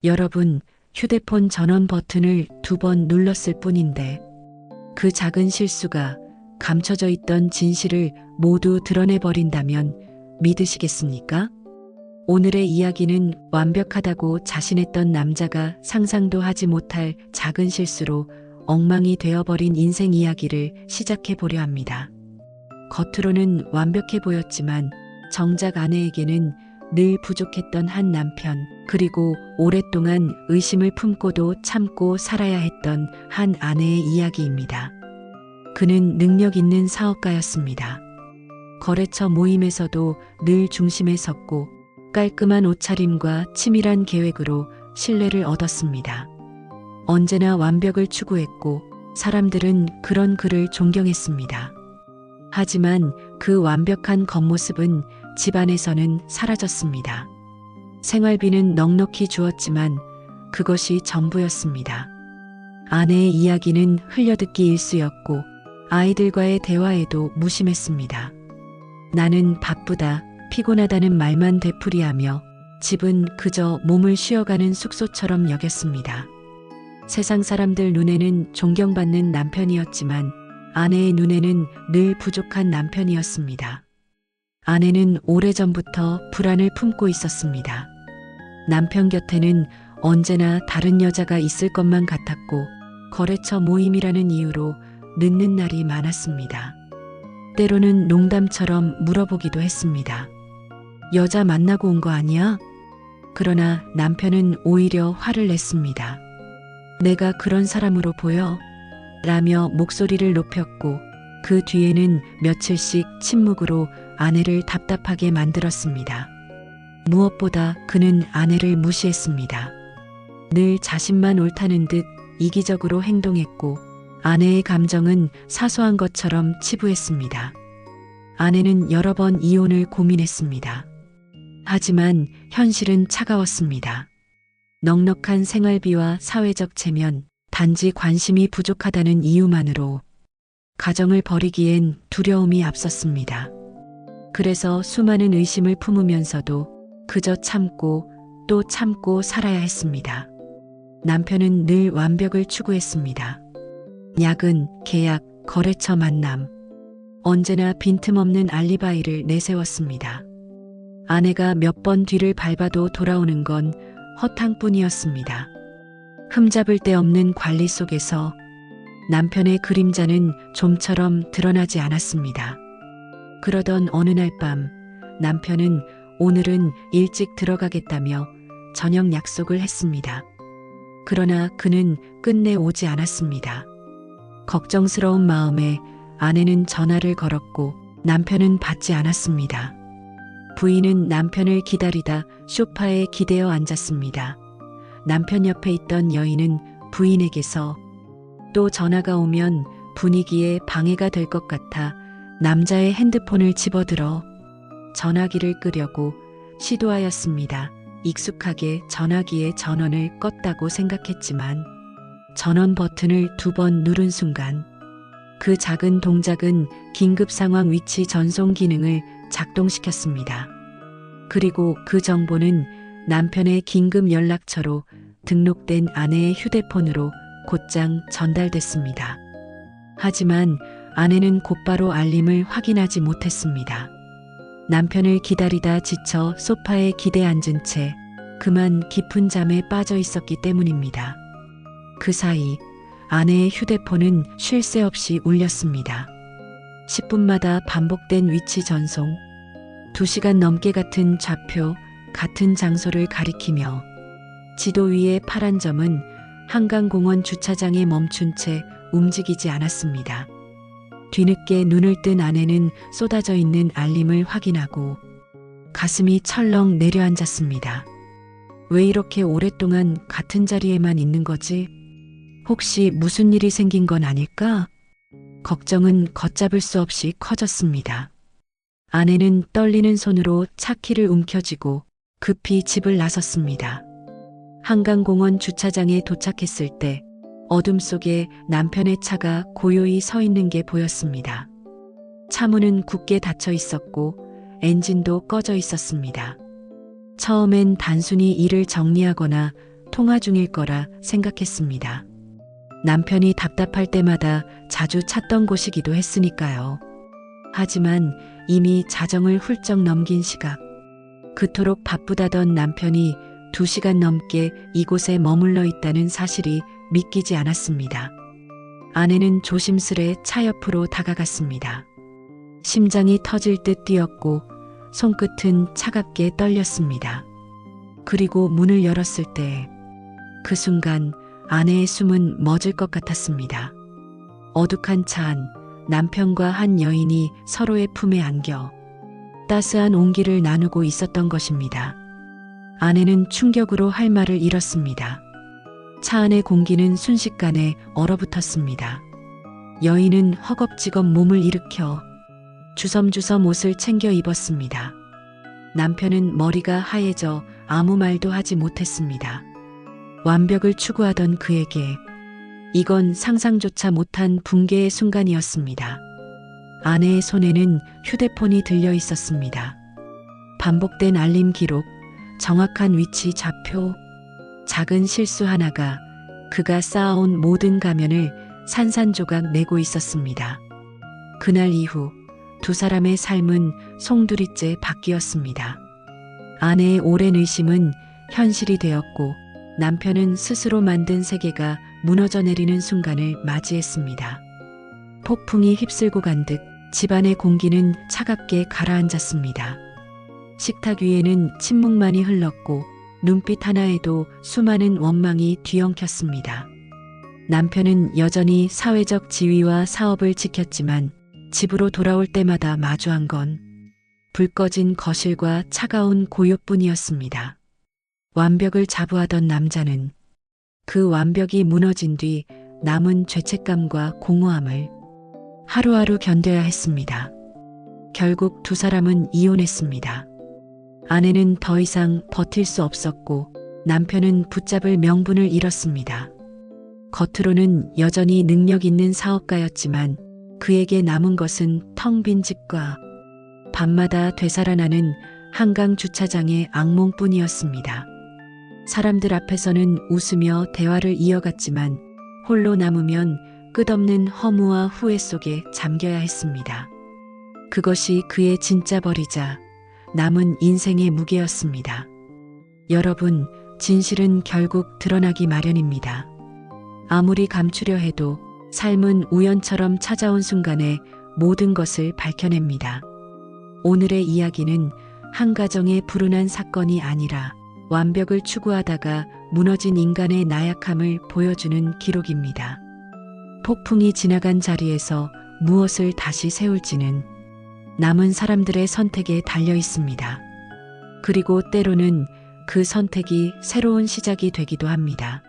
여러분, 휴대폰 전원 버튼을 2번 눌렀을 뿐인데 그 작은 실수가 감춰져 있던 진실을 모두 드러내버린다면 믿으시겠습니까? 오늘의 이야기는 완벽하다고 자신했던 남자가 상상도 하지 못할 작은 실수로 엉망이 되어버린 인생 이야기를 시작해 보려 합니다. 겉으로는 완벽해 보였지만 정작 아내에게는 늘 부족했던 한 남편, 그리고 오랫동안 의심을 품고도 참고 살아야 했던 한 아내의 이야기입니다. 그는 능력 있는 사업가였습니다. 거래처 모임에서도 늘 중심에 섰고 깔끔한 옷차림과 치밀한 계획으로 신뢰를 얻었습니다. 언제나 완벽을 추구했고 사람들은 그런 그를 존경했습니다. 하지만 그 완벽한 겉모습은 집안에서는 사라졌습니다. 생활비는 넉넉히 주었지만 그것이 전부였습니다. 아내의 이야기는 흘려듣기 일쑤였고 아이들과의 대화에도 무심했습니다. 나는 바쁘다, 피곤하다는 말만 되풀이하며 집은 그저 몸을 쉬어가는 숙소처럼 여겼습니다. 세상 사람들 눈에는 존경받는 남편이었지만 아내의 눈에는 늘 부족한 남편이었습니다. 아내는 오래전부터 불안을 품고 있었습니다. 남편 곁에는 언제나 다른 여자가 있을 것만 같았고 거래처 모임이라는 이유로 늦는 날이 많았습니다. 때로는 농담처럼 물어보기도 했습니다. 여자 만나고 온 거 아니야? 그러나 남편은 오히려 화를 냈습니다. 내가 그런 사람으로 보여? 라며 목소리를 높였고 그 뒤에는 며칠씩 침묵으로 아내를 답답하게 만들었습니다. 무엇보다 그는 아내를 무시했습니다. 늘 자신만 옳다는 듯 이기적으로 행동했고 아내의 감정은 사소한 것처럼 치부했습니다. 아내는 여러 번 이혼을 고민했습니다. 하지만 현실은 차가웠습니다. 넉넉한 생활비와 사회적 체면, 단지 관심이 부족하다는 이유만으로 가정을 버리기엔 두려움이 앞섰습니다. 그래서 수많은 의심을 품으면서도 그저 참고 또 참고 살아야 했습니다. 남편은 늘 완벽을 추구했습니다. 야근, 계약, 거래처 만남, 언제나 빈틈없는 알리바이를 내세웠습니다. 아내가 몇 번 뒤를 밟아도 돌아오는 건 허탕뿐이었습니다. 흠잡을 데 없는 관리 속에서 남편의 그림자는 좀처럼 드러나지 않았습니다. 그러던 어느 날 밤 남편은 오늘은 일찍 들어가겠다며 저녁 약속을 했습니다. 그러나 그는 끝내 오지 않았습니다. 걱정스러운 마음에 아내는 전화를 걸었고 남편은 받지 않았습니다. 부인은 남편을 기다리다 소파에 기대어 앉았습니다. 남편 옆에 있던 여인은 부인에게서 또 전화가 오면 분위기에 방해가 될 것 같아 남자의 핸드폰을 집어들어 전화기를 끄려고 시도하였습니다. 익숙하게 전화기의 전원을 껐다고 생각했지만 전원 버튼을 2번 누른 순간 그 작은 동작은 긴급 상황 위치 전송 기능을 작동시켰습니다. 그리고 그 정보는 남편의 긴급 연락처로 등록된 아내의 휴대폰으로 곧장 전달됐습니다. 하지만 아내는 곧바로 알림을 확인하지 못했습니다. 남편을 기다리다 지쳐 소파에 기대 앉은 채 그만 깊은 잠에 빠져 있었기 때문입니다. 그 사이 아내의 휴대폰은 쉴 새 없이 울렸습니다. 10분마다 반복된 위치 전송, 2시간 넘게 같은 좌표, 같은 장소를 가리키며 지도 위의 파란 점은 한강공원 주차장에 멈춘 채 움직이지 않았습니다. 뒤늦게 눈을 뜬 아내는 쏟아져 있는 알림을 확인하고 가슴이 철렁 내려앉았습니다. 왜 이렇게 오랫동안 같은 자리에만 있는 거지? 혹시 무슨 일이 생긴 건 아닐까? 걱정은 걷잡을 수 없이 커졌습니다. 아내는 떨리는 손으로 차키를 움켜쥐고 급히 집을 나섰습니다. 한강공원 주차장에 도착했을 때 어둠 속에 남편의 차가 고요히 서 있는 게 보였습니다. 차문은 굳게 닫혀 있었고 엔진도 꺼져 있었습니다. 처음엔 단순히 일을 정리하거나 통화 중일 거라 생각했습니다. 남편이 답답할 때마다 자주 찾던 곳이기도 했으니까요. 하지만 이미 자정을 훌쩍 넘긴 시각, 그토록 바쁘다던 남편이 2시간 넘게 이곳에 머물러 있다는 사실이 믿기지 않았습니다. 아내는 조심스레 차 옆으로 다가갔습니다. 심장이 터질 듯 뛰었고 손끝은 차갑게 떨렸습니다. 그리고 문을 열었을 때 그 순간 아내의 숨은 멎을 것 같았습니다. 어둑한 차 안, 남편과 한 여인이 서로의 품에 안겨 따스한 온기를 나누고 있었던 것입니다. 아내는 충격으로 할 말을 잃었습니다. 차 안의 공기는 순식간에 얼어붙었습니다. 여인은 허겁지겁 몸을 일으켜 주섬주섬 옷을 챙겨 입었습니다. 남편은 머리가 하얘져 아무 말도 하지 못했습니다. 완벽을 추구하던 그에게 이건 상상조차 못한 붕괴의 순간이었습니다. 아내의 손에는 휴대폰이 들려 있었습니다. 반복된 알림 기록, 정확한 위치 좌표, 작은 실수 하나가 그가 쌓아온 모든 가면을 산산조각 내고 있었습니다. 그날 이후 두 사람의 삶은 송두리째 바뀌었습니다. 아내의 오랜 의심은 현실이 되었고 남편은 스스로 만든 세계가 무너져 내리는 순간을 맞이했습니다. 폭풍이 휩쓸고 간 듯 집안의 공기는 차갑게 가라앉았습니다. 식탁 위에는 침묵만이 흘렀고 눈빛 하나에도 수많은 원망이 뒤엉켰습니다. 남편은 여전히 사회적 지위와 사업을 지켰지만 집으로 돌아올 때마다 마주한 건 불 꺼진 거실과 차가운 고요뿐이었습니다. 완벽을 자부하던 남자는 그 완벽이 무너진 뒤 남은 죄책감과 공허함을 하루하루 견뎌야 했습니다. 결국 두 사람은 이혼했습니다. 아내는 더 이상 버틸 수 없었고 남편은 붙잡을 명분을 잃었습니다. 겉으로는 여전히 능력 있는 사업가였지만 그에게 남은 것은 텅 빈 집과 밤마다 되살아나는 한강 주차장의 악몽뿐이었습니다. 사람들 앞에서는 웃으며 대화를 이어갔지만 홀로 남으면 끝없는 허무와 후회 속에 잠겨야 했습니다. 그것이 그의 진짜 벌이자 남은 인생의 무게였습니다. 여러분, 진실은 결국 드러나기 마련입니다. 아무리 감추려 해도 삶은 우연처럼 찾아온 순간에 모든 것을 밝혀냅니다. 오늘의 이야기는 한 가정의 불운한 사건이 아니라 완벽을 추구하다가 무너진 인간의 나약함을 보여주는 기록입니다. 폭풍이 지나간 자리에서 무엇을 다시 세울지는 남은 사람들의 선택에 달려 있습니다. 그리고 때로는 그 선택이 새로운 시작이 되기도 합니다.